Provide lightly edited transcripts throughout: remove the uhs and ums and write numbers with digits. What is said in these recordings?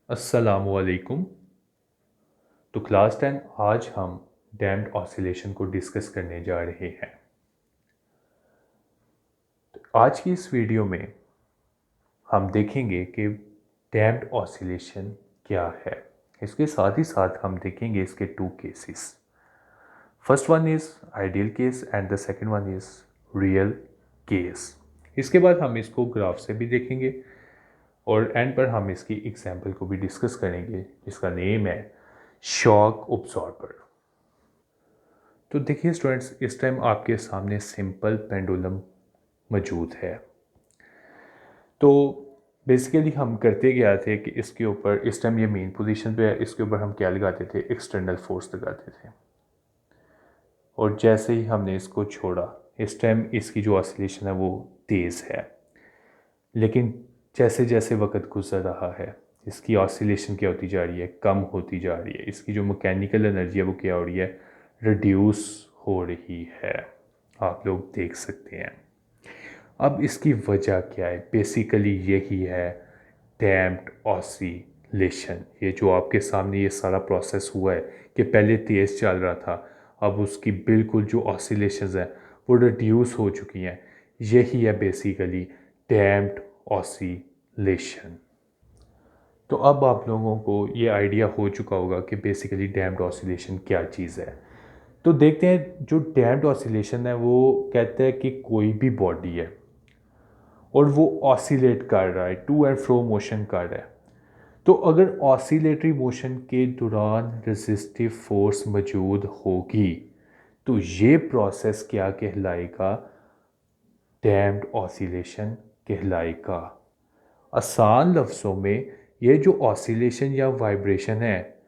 अस्सलामुअलैकुम। तो क्लास 10 आज हम डैम्प्ड ऑसिलेशन को डिस्कस करने जा रहे हैं। तो आज की इस वीडियो में हम देखेंगे कि डैम्प्ड ऑसिलेशन क्या है। इसके साथ ही साथ हम देखेंगे इसके two cases. First one is ideal case and the second one is real case. इसके बाद हम इसको ग्राफ से भी देखेंगे और एंड पर हम इसकी एग्जाम्पल को भी डिस्कस करेंगे जिसका नेम है शॉक ऑब्जॉर्बर। तो देखिए स्टूडेंट्स, इस टाइम आपके सामने सिंपल पेंडुलम मौजूद है। तो बेसिकली हम करते क्या थे कि इसके ऊपर इस टाइम ये मेन पोजीशन पे है, इसके ऊपर हम क्या लगाते थे, एक्सटर्नल फोर्स लगाते थे। और जैसे ही हमने इसको छोड़ा, इस टाइम इसकी जो ऑसिलेशन है वो तेज़ है, लेकिन जैसे जैसे वक्त गुजर रहा है इसकी ऑसिलेशन क्या होती जा रही है, कम होती जा रही है। इसकी जो मैकेनिकल एनर्जी है वो क्या हो रही है, रिड्यूस हो रही है। आप लोग देख सकते हैं। अब इसकी वजह क्या है, बेसिकली यही है डैम्प्ड ऑसिलेशन। ये जो आपके सामने ये सारा प्रोसेस हुआ है कि पहले तेज़ चल रहा था, अब उसकी बिल्कुल जो ऑसिलेशंस हैं वो रिड्यूस हो चुकी हैं। यही है बेसिकली डैम्प्ड ऑसिलेशन। तो अब आप लोगों को ये आइडिया हो चुका होगा कि बेसिकली डैम्प्ड ऑसिलेशन क्या चीज़ है। तो देखते हैं, जो डैम्प्ड ऑसिलेशन है वो कहता है कि कोई भी बॉडी है और वो ऑसिलेट कर रहा है, टू एंड फ्रो मोशन कर रहा है। तो अगर ऑसिलेटरी मोशन के दौरान रेजिस्टिव फोर्स मौजूद होगी तो ये प्रोसेस क्या कहलाएगा, डैम्प्ड ऑसिलेशन कहलाएगा। आसान लफ्ज़ों में, ये जो ऑसिलेशन या वाइब्रेशन है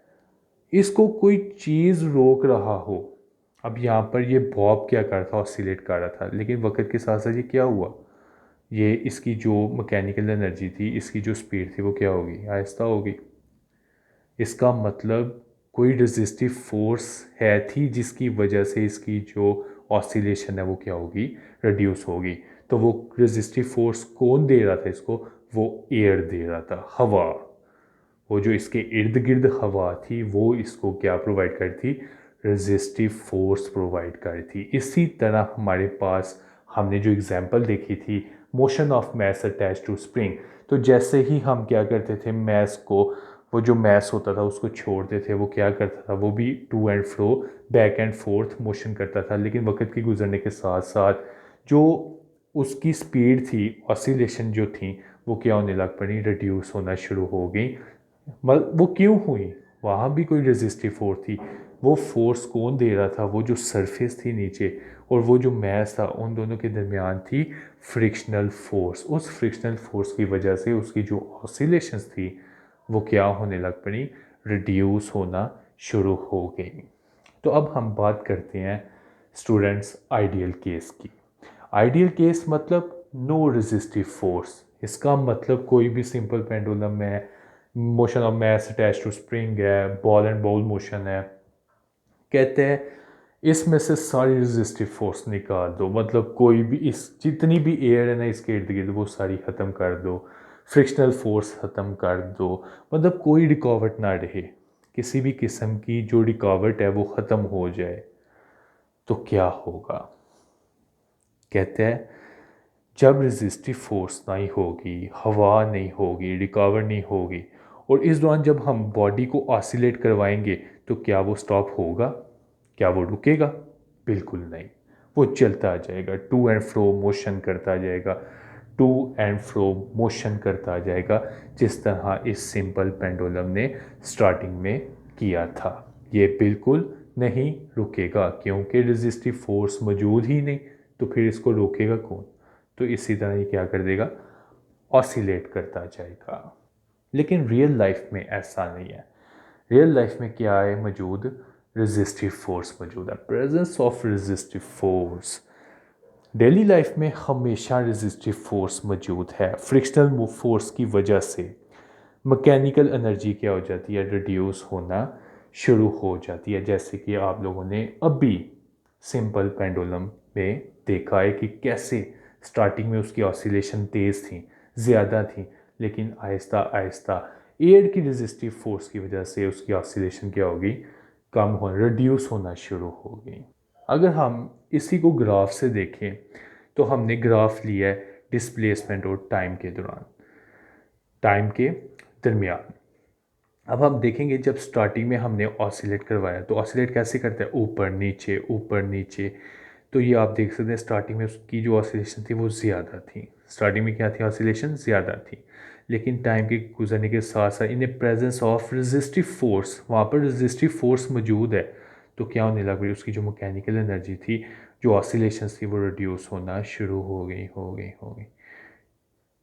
इसको कोई चीज़ रोक रहा हो। अब यहाँ पर ये बॉब क्या कर रहा था, ऑसिलेट कर रहा था, लेकिन वक्त के साथ साथ ये क्या हुआ, ये इसकी जो मैकेनिकल एनर्जी थी, इसकी जो स्पीड थी वो क्या होगी, आहिस्ता होगी। इसका मतलब कोई रेजिस्टिव फोर्स है थी जिसकी वजह से इसकी जो ऑसिलेशन है वो क्या होगी, रिड्यूस होगी। तो वो रेजिस्टिव फोर्स कौन दे रहा था इसको, वो एयर दे रहा था, हवा। वो जो इसके इर्द गिर्द हवा थी वो इसको क्या प्रोवाइड कर थी, रेजिस्टिव फोर्स प्रोवाइड कर थी। इसी तरह हमारे पास हमने जो एग्जांपल देखी थी, motion of mass attach to spring. तो जैसे ही हम क्या करते थे, मैस को, वो जो मैस होता था उसको छोड़ते थे, वो क्या करता था, वो भी to and fro, back and forth motion करता था। लेकिन वक्त के गुजरने के साथ साथ जो उसकी स्पीड थी, ऑसिलेशन जो थी, वो क्या होने लग पड़ी, रिड्यूस होना शुरू हो गई। वो क्यों हुई, वहाँ भी कोई रेजिस्टिव फोर्स थी। वो फोर्स कौन दे रहा था, वो जो सरफेस थी नीचे और वो जो मैस था, उन दोनों के दरमियान थी फ्रिक्शनल फोर्स। उस फ्रिक्शनल फोर्स की वजह से उसकी जो ऑसिलेशंस थी वो क्या होने लग पड़ी, रिड्यूस होना शुरू हो गई। तो अब हम बात करते हैं स्टूडेंट्स आइडियल केस की। आइडियल केस मतलब नो रेजिस्टिव फोर्स। इसका मतलब कोई भी सिंपल पेंडुलम में motion of mass attach to spring है, बॉल एंड बॉल मोशन है, कहते हैं इसमें से सारी रेजिस्टिव फोर्स निकाल दो। मतलब कोई भी, इस जितनी भी एयर है ना इसके इर्द गिर्द, वो सारी ख़त्म कर दो, फ्रिक्शनल फोर्स ख़त्म कर दो। मतलब कोई रिकावट ना रहे, किसी भी किस्म की जो रिकावट है वो ख़त्म हो जाए। तो क्या होगा, कहते हैं जब रेजिस्टिव फोर्स नहीं होगी, हवा नहीं होगी, रिकवर नहीं होगी, और इस दौरान जब हम बॉडी को ऑसिलेट करवाएंगे तो क्या वो स्टॉप होगा, क्या वो रुकेगा, बिल्कुल नहीं। वो चलता जाएगा, टू एंड फ्रो मोशन करता जाएगा, टू एंड फ्रो मोशन करता जाएगा, जिस तरह इस सिंपल पेंडुलम ने स्टार्टिंग में किया था। ये बिल्कुल नहीं रुकेगा क्योंकि रेजिस्टिव फोर्स मौजूद ही नहीं, तो फिर इसको रोकेगा कौन। तो इसी तरह ये क्या कर देगा, ऑसिलेट करता जाएगा। लेकिन रियल लाइफ में ऐसा नहीं है। रियल लाइफ में क्या है मौजूद, रेजिस्टिव फोर्स मौजूद है, presence of resistive force. Daily life में हमेशा रेजिस्टिव फोर्स मौजूद है। फ्रिक्शनल फोर्स की वजह से मैकेनिकल एनर्जी क्या हो जाती है, रिड्यूस होना शुरू हो जाती है। जैसे कि आप लोगों ने अभी सिंपल पेंडुलम में देखा है कि कैसे स्टार्टिंग में उसकी ऑसिलेशन तेज़ थी, ज़्यादा थी, लेकिन आहिस्ता आहिस्ता एयर की रेजिस्टिव फोर्स की वजह से उसकी ऑसिलेशन क्या होगी, कम हो, रिड्यूस होना शुरू होगी। अगर हम इसी को ग्राफ से देखें तो हमने ग्राफ लिया है डिस्प्लेसमेंट और टाइम के दौरान, टाइम के दरमियान। अब हम देखेंगे जब स्टार्टिंग में हमने ऑसिलेट करवाया तो ऑसिलेट कैसे करता है, ऊपर नीचे ऊपर नीचे। तो ये आप देख सकते हैं स्टार्टिंग में उसकी जो ऑसिलेशन थी वो ज़्यादा थी, स्टार्टिंग में क्या थी, ऑसिलेशन ज़्यादा थी। लेकिन टाइम के गुजरने के साथ साथ in presence of resistive force, वहाँ पर रेजिस्टिव फोर्स मौजूद है, तो क्या होने लग गई, उसकी जो मैकेनिकल एनर्जी थी, जो ऑसिलेशन थी, वो रिड्यूस होना शुरू हो गई।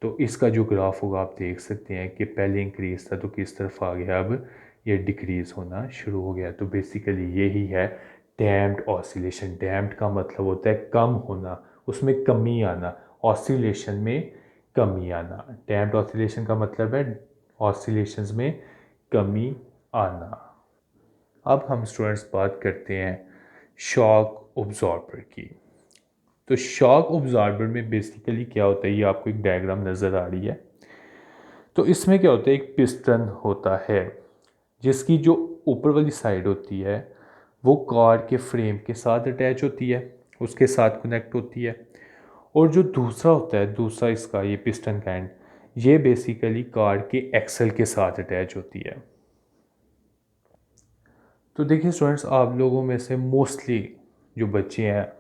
तो इसका जो ग्राफ होगा आप देख सकते हैं कि पहले इंक्रीज था तो किस तरफ आ गया, अब ये डिक्रीज़ होना शुरू हो गया। तो बेसिकली यही है डैम्प्ड ऑसिलेशन। डैम्प्ड का मतलब होता है कम होना, उसमें कमी आना, ऑसिलेशन में कमी आना। डैम्प्ड ऑसिलेशन का मतलब है ऑसिलेशंस में कमी आना। अब हम स्टूडेंट्स बात करते हैं शॉक ऑब्जॉर्बर की। तो शॉक ऑब्जॉर्बर में बेसिकली क्या होता है, ये आपको एक डायग्राम नज़र आ रही है। तो इसमें क्या होता है, एक पिस्टन होता है जिसकी जो ऊपर वाली साइड होती है वो कार के फ्रेम के साथ अटैच होती है, उसके साथ कनेक्ट होती है। और जो दूसरा होता है, दूसरा इसका ये पिस्टन का एंड, ये बेसिकली कार के एक्सल के साथ अटैच होती है। तो देखिए स्टूडेंट्स, आप लोगों में से मोस्टली जो बच्चे हैं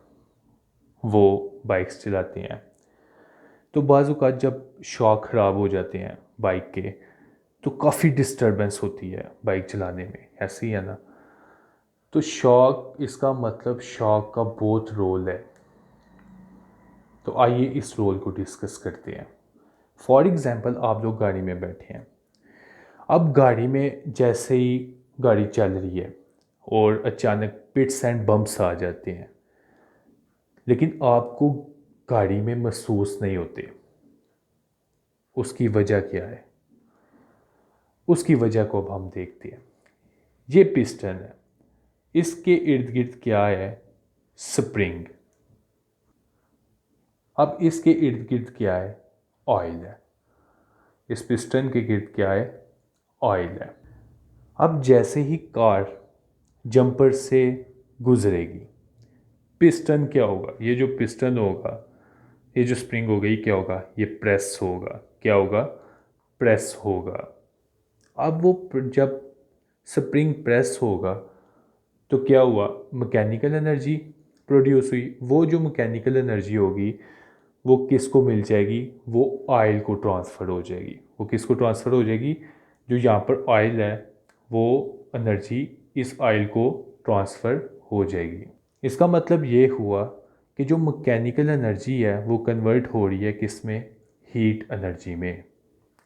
वो बाइक्स चलाते हैं। तो बाज़ औक़ात जब शॉक ख़राब हो जाते हैं बाइक के तो काफ़ी डिस्टरबेंस होती है बाइक चलाने में, ऐसे ही है ना। तो शॉक, इसका मतलब शॉक का बहुत रोल है। तो आइए इस रोल को डिस्कस करते हैं। फॉर एग्ज़ाम्पल, आप लोग गाड़ी में बैठे हैं। अब गाड़ी में जैसे ही गाड़ी चल रही है और अचानक पिट्स एंड बम्प्स आ जाते हैं, लेकिन आपको गाड़ी में महसूस नहीं होते। उसकी वजह क्या है, उसकी वजह को अब हम देखते हैं। ये पिस्टन है, इसके इर्द गिर्द क्या है, स्प्रिंग। अब इसके इर्द गिर्द क्या है, ऑयल है। इस पिस्टन के गिर्द क्या है, ऑयल है। अब जैसे ही कार जंपर से गुजरेगी, पिस्टन क्या होगा, ये जो पिस्टन होगा, ये जो स्प्रिंग होगा, ये क्या होगा, ये प्रेस होगा। क्या होगा, प्रेस होगा। अब वो जब स्प्रिंग प्रेस होगा तो क्या हुआ, मैकेनिकल एनर्जी प्रोड्यूस हुई। वो जो मैकेनिकल एनर्जी होगी वो किसको मिल जाएगी, वो ऑयल को ट्रांसफ़र हो जाएगी। वो किसको ट्रांसफ़र हो जाएगी, जो यहाँ पर ऑयल है वो एनर्जी इस ऑयल को ट्रांसफ़र हो जाएगी। इसका मतलब ये हुआ कि जो मैकेनिकल एनर्जी है वो कन्वर्ट हो रही है किस में, हीट एनर्जी में।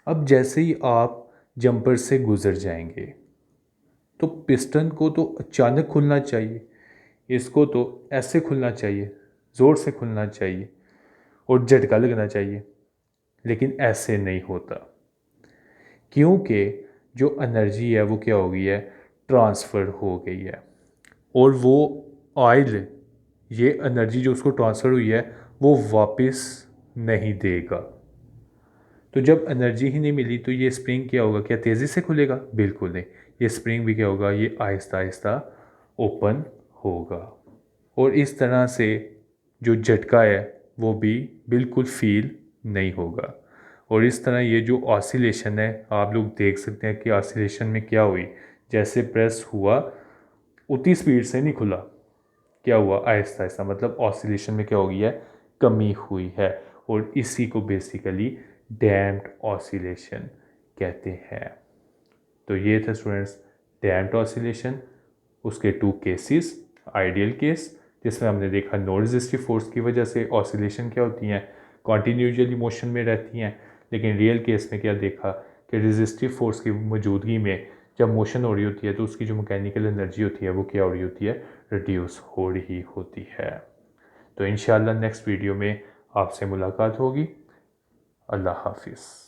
अब जैसे ही आप जंपर से गुज़र जाएंगे तो पिस्टन को तो अचानक खुलना चाहिए, इसको तो ऐसे खुलना चाहिए, ज़ोर से खुलना चाहिए और झटका लगना चाहिए, लेकिन ऐसे नहीं होता, क्योंकि जो एनर्जी है वो क्या हो गई है, ट्रांसफ़र हो गई है। और वो ऑयल, ये एनर्जी जो उसको ट्रांसफ़र हुई है वो वापस नहीं देगा। तो जब एनर्जी ही नहीं मिली तो ये स्प्रिंग क्या होगा, क्या तेज़ी से खुलेगा, बिल्कुल नहीं। ये स्प्रिंग भी क्या होगा, ये आहिस्ता आहिस्ता ओपन होगा। और इस तरह से जो झटका है वो भी बिल्कुल फील नहीं होगा। और इस तरह ये जो ऑसिलेशन है, आप लोग देख सकते हैं कि ऑसिलेशन में क्या हुई, जैसे प्रेस हुआ उतनी स्पीड से नहीं खुला, क्या हुआ, आहिस्ता आहिस्ता, मतलब ऑसिलेशन में क्या हो गई है, कमी हुई है। और इसी को बेसिकली डैम्प्ड ऑसिलेशन कहते हैं। तो ये था स्टूडेंट्स डैम्प्ड ऑसिलेशन, उसके टू केसेस। आइडियल केस जिसमें हमने देखा नो रेजिस्टिव फोर्स की वजह से ऑसिलेशन क्या होती हैं, कॉन्टिन्यूसली मोशन में रहती हैं। लेकिन रियल केस में क्या देखा कि रेजिस्टिव फोर्स की मौजूदगी में जब मोशन हो रही होती है तो उसकी जो मैकेनिकल एनर्जी होती है वो क्या हो रही होती है, रिड्यूस हो रही होती है। तो इंशाल्लाह नेक्स्ट वीडियो में आपसे मुलाकात होगी। अल्लाह हाफिज़।